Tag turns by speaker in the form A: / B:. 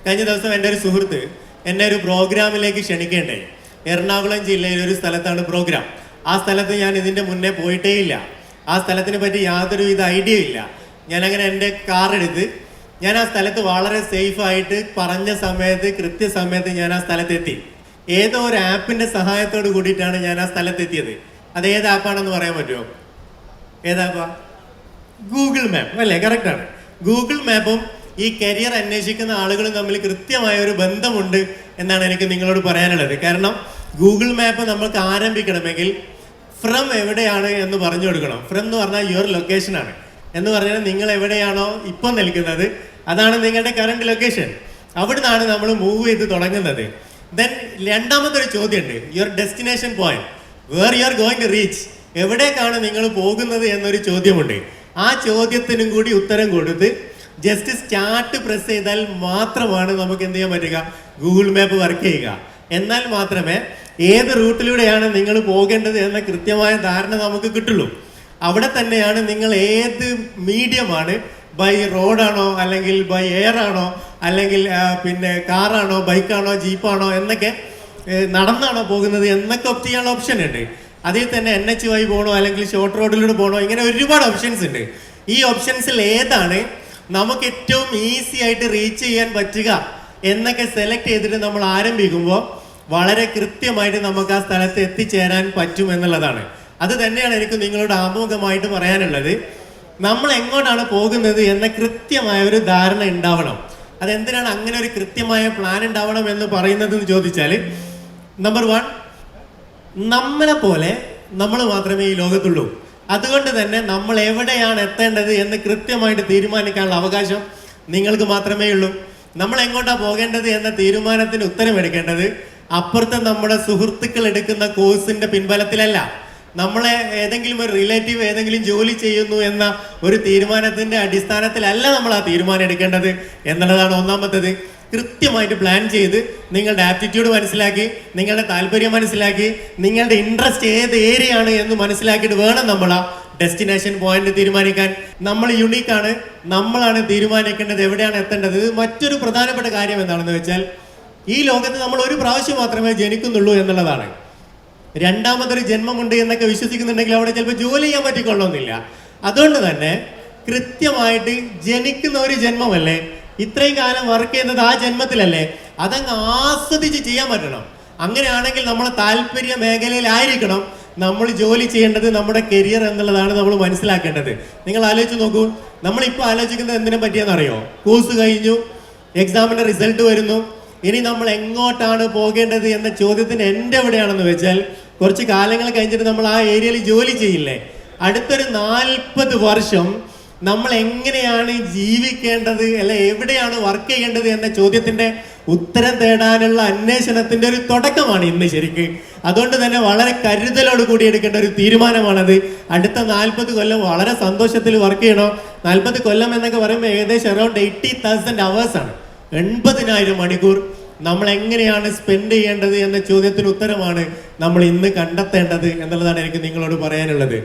A: കഴിഞ്ഞ ദിവസം എൻ്റെ ഒരു സുഹൃത്ത് എന്നെ ഒരു പ്രോഗ്രാമിലേക്ക് ക്ഷണിക്കേണ്ടായി. എറണാകുളം ജില്ലയിലെ ഒരു സ്ഥലത്താണ് പ്രോഗ്രാം. ആ സ്ഥലത്ത് ഞാൻ ഇതിൻ്റെ മുന്നേ പോയിട്ടേ ഇല്ല. ആ സ്ഥലത്തിനെ പറ്റി യാതൊരുവിധ ഐഡിയ ഇല്ല. ഞാനങ്ങനെ എൻ്റെ കാർ എടുത്ത് ഞാൻ ആ സ്ഥലത്ത് വളരെ സേഫായിട്ട് പറഞ്ഞ സമയത്ത് കൃത്യസമയത്ത് ഞാൻ ആ സ്ഥലത്തെത്തി. ഏതോ ഒരു ആപ്പിൻ്റെ സഹായത്തോട് കൂടിയിട്ടാണ് ഞാൻ ആ സ്ഥലത്തെത്തിയത്. അത് ഏത് ആപ്പാണെന്ന് പറയാൻ പറ്റുമോ? ഏതാപ്പാ? ഗൂഗിൾ മാപ്പ് അല്ലേ? കറക്റ്റാണ്. ഗൂഗിൾ മാപ്പും ഈ കരിയർ അന്വേഷിക്കുന്ന ആളുകളും തമ്മിൽ കൃത്യമായ ഒരു ബന്ധമുണ്ട് എന്നാണ് എനിക്ക് നിങ്ങളോട് പറയാനുള്ളത്. കാരണം ഗൂഗിൾ മാപ്പ് നമ്മൾക്ക് ആരംഭിക്കണമെങ്കിൽ ഫ്രം എവിടെയാണ് എന്ന് പറഞ്ഞു കൊടുക്കണം. ഫ്രം എന്ന് പറഞ്ഞാൽ യുവർ ലൊക്കേഷനാണ്. എന്ന് പറഞ്ഞാൽ നിങ്ങൾ എവിടെയാണോ ഇപ്പം നിൽക്കുന്നത് അതാണ് നിങ്ങളുടെ കറണ്ട് ലൊക്കേഷൻ. അവിടുന്നാണ് നമ്മൾ മൂവ് ചെയ്ത് തുടങ്ങുന്നത്. ദെൻ രണ്ടാമത്തെ ഒരു ചോദ്യമുണ്ട്, your destination point, where you are going to reach. എവിടേക്കാണ് നിങ്ങൾ പോകുന്നത് എന്നൊരു ചോദ്യമുണ്ട്. ആ ചോദ്യത്തിനും കൂടി ഉത്തരം കൊടുത്ത് ജസ്റ്റ് സ്റ്റാർട്ട് പ്രസ് ചെയ്താൽ മാത്രമാണ് നമുക്ക് എന്ത് ചെയ്യാൻ പറ്റുക? ഗൂഗിൾ മാപ്പ് വർക്ക് ചെയ്യുക. എന്നാൽ മാത്രമേ ഏത് റൂട്ടിലൂടെയാണ് നിങ്ങൾ പോകേണ്ടത് എന്ന കൃത്യമായ ധാരണ നമുക്ക് കിട്ടുള്ളൂ. അവിടെ തന്നെയാണ് നിങ്ങൾ ഏത് മീഡിയമാണ്, ബൈ റോഡാണോ അല്ലെങ്കിൽ ബൈ എയർ ആണോ അല്ലെങ്കിൽ പിന്നെ കാറാണോ ബൈക്കാണോ ജീപ്പാണോ എന്നൊക്കെ നടന്നാണോ പോകുന്നത് എന്നൊക്കെ ഓപ്റ്റ് ചെയ്യാനുള്ള ഓപ്ഷൻ ഉണ്ട്. അതിൽ തന്നെ NH വഴി പോകണോ അല്ലെങ്കിൽ ഷോർട്ട് റോഡിലൂടെ പോകണോ, ഇങ്ങനെ ഒരുപാട് ഓപ്ഷൻസ് ഉണ്ട്. ഈ ഓപ്ഷൻസിൽ ഏതാണ് നമുക്ക് ഏറ്റവും ഈസി ആയിട്ട് റീച്ച് ചെയ്യാൻ പറ്റുക എന്നൊക്കെ സെലക്ട് ചെയ്തിട്ട് നമ്മൾ ആരംഭിക്കുമ്പോൾ വളരെ കൃത്യമായിട്ട് നമുക്ക് ആ സ്ഥലത്ത് എത്തിച്ചേരാൻ പറ്റും എന്നുള്ളതാണ്. അത് തന്നെയാണ് എനിക്ക് നിങ്ങളോട് ആമുഖമായിട്ട് പറയാനുള്ളത്. നമ്മൾ എങ്ങോട്ടാണ് പോകുന്നത് എന്ന കൃത്യമായ ഒരു ധാരണ ഉണ്ടാവണം. അതെന്തിനാണ് അങ്ങനെ ഒരു കൃത്യമായ പ്ലാൻ ഉണ്ടാവണം എന്ന് പറയുന്നത് എന്ന് ചോദിച്ചാൽ, നമ്പർ 1, നമ്മളെ പോലെ നമ്മൾ മാത്രമേ ഈ ലോകത്തുള്ളൂ. അതുകൊണ്ട് തന്നെ നമ്മൾ എവിടെയാണ് എത്തേണ്ടത് എന്ന് കൃത്യമായിട്ട് തീരുമാനിക്കാനുള്ള അവകാശം നിങ്ങൾക്ക് മാത്രമേ ഉള്ളൂ. നമ്മൾ എങ്ങോട്ടാണ് പോകേണ്ടത് എന്ന തീരുമാനത്തിന് ഉത്തരമെടുക്കേണ്ടത് അപ്പുറത്തെ നമ്മുടെ സുഹൃത്തുക്കൾ എടുക്കുന്ന കോഴ്സിന്റെ പിൻബലത്തിലല്ല, നമ്മളെ ഏതെങ്കിലും ഒരു റിലേറ്റീവ് ഏതെങ്കിലും ജോലി ചെയ്യുന്നു എന്ന ഒരു തീരുമാനത്തിന്റെ അടിസ്ഥാനത്തിലല്ല നമ്മൾ ആ തീരുമാനം എടുക്കേണ്ടത് എന്നുള്ളതാണ് ഒന്നാമത്തേത്. കൃത്യമായിട്ട് പ്ലാൻ ചെയ്ത് നിങ്ങളുടെ ആപ്റ്റിറ്റ്യൂഡ് മനസ്സിലാക്കി, നിങ്ങളുടെ താല്പര്യം മനസ്സിലാക്കി, നിങ്ങളുടെ ഇൻട്രസ്റ്റ് ഏത് ഏരിയ ആണ് എന്ന് മനസ്സിലാക്കിയിട്ട് വേണം നമ്മൾ ആ ഡെസ്റ്റിനേഷൻ പോയിന്റ് തീരുമാനിക്കാൻ. നമ്മൾ യുണീക്കാണ്, നമ്മളാണ് തീരുമാനിക്കേണ്ടത് എവിടെയാണ് എത്തേണ്ടത്. മറ്റൊരു പ്രധാനപ്പെട്ട കാര്യം എന്താണെന്ന് വെച്ചാൽ, ഈ ലോകത്ത് നമ്മൾ ഒരു പ്രാവശ്യം മാത്രമേ ജനിക്കുന്നുള്ളൂ എന്നുള്ളതാണ്. രണ്ടാമതൊരു ജന്മമുണ്ട് എന്നൊക്കെ വിശ്വസിക്കുന്നുണ്ടെങ്കിൽ അവിടെ ചിലപ്പോൾ ജോലി ചെയ്യാൻ പറ്റിക്കൊള്ളണമെന്നില്ല. അതുകൊണ്ട് തന്നെ കൃത്യമായിട്ട് ജനിക്കുന്ന ഒരു ജന്മമല്ലേ, ഇത്രയും കാലം വർക്ക് ചെയ്യുന്നത് ആ ജന്മത്തിലല്ലേ, അതങ്ങ് ആസ്വദിച്ച് ചെയ്യാൻ പറ്റണം. അങ്ങനെയാണെങ്കിൽ നമ്മളെ താല്പര്യ മേഖലയിലായിരിക്കണം നമ്മൾ ജോലി ചെയ്യേണ്ടത്. നമ്മുടെ കരിയർ എന്നുള്ളതാണ് നമ്മൾ മനസ്സിലാക്കേണ്ടത്. നിങ്ങൾ ആലോചിച്ച് നോക്കൂ, നമ്മളിപ്പോൾ ആലോചിക്കുന്നത് എന്തിനെ പറ്റിയെന്നറിയോ? കോഴ്സ് കഴിഞ്ഞു, എക്സാമിൻ്റെ റിസൾട്ട് വരുന്നു, ഇനി നമ്മൾ എങ്ങോട്ടാണ് പോകേണ്ടത് എന്ന ചോദ്യത്തിന് എൻ്റെ എവിടെയാണെന്ന് വെച്ചാൽ, കുറച്ച് കാലങ്ങൾ കഴിഞ്ഞിട്ട് നമ്മൾ ആ ഏരിയയിൽ ജോലി ചെയ്യില്ലേ, അടുത്തൊരു 40 വർഷം നമ്മൾ എങ്ങനെയാണ് ജീവിക്കേണ്ടത് അല്ലെ എവിടെയാണ് വർക്ക് ചെയ്യേണ്ടത് എന്ന ചോദ്യത്തിന്റെ ഉത്തരം തേടാനുള്ള അന്വേഷണത്തിന്റെ ഒരു തുടക്കമാണ് ഇന്ന് ശരിക്ക്. അതുകൊണ്ട് തന്നെ വളരെ കരുതലോട് കൂടി എടുക്കേണ്ട ഒരു തീരുമാനമാണത്. അടുത്ത 40 കൊല്ലം വളരെ സന്തോഷത്തിൽ വർക്ക് ചെയ്യണോ? 40 കൊല്ലം എന്നൊക്കെ പറയുമ്പോൾ ഏകദേശം അറൌണ്ട് 80,000 hours ആണ്, 80,000 മണിക്കൂർ നമ്മൾ എങ്ങനെയാണ് സ്പെൻഡ് ചെയ്യേണ്ടത് എന്ന ചോദ്യത്തിന് ഉത്തരമാണ് നമ്മൾ ഇന്ന് കണ്ടെത്തേണ്ടത് എന്നുള്ളതാണ് എനിക്ക് നിങ്ങളോട് പറയാനുള്ളത്.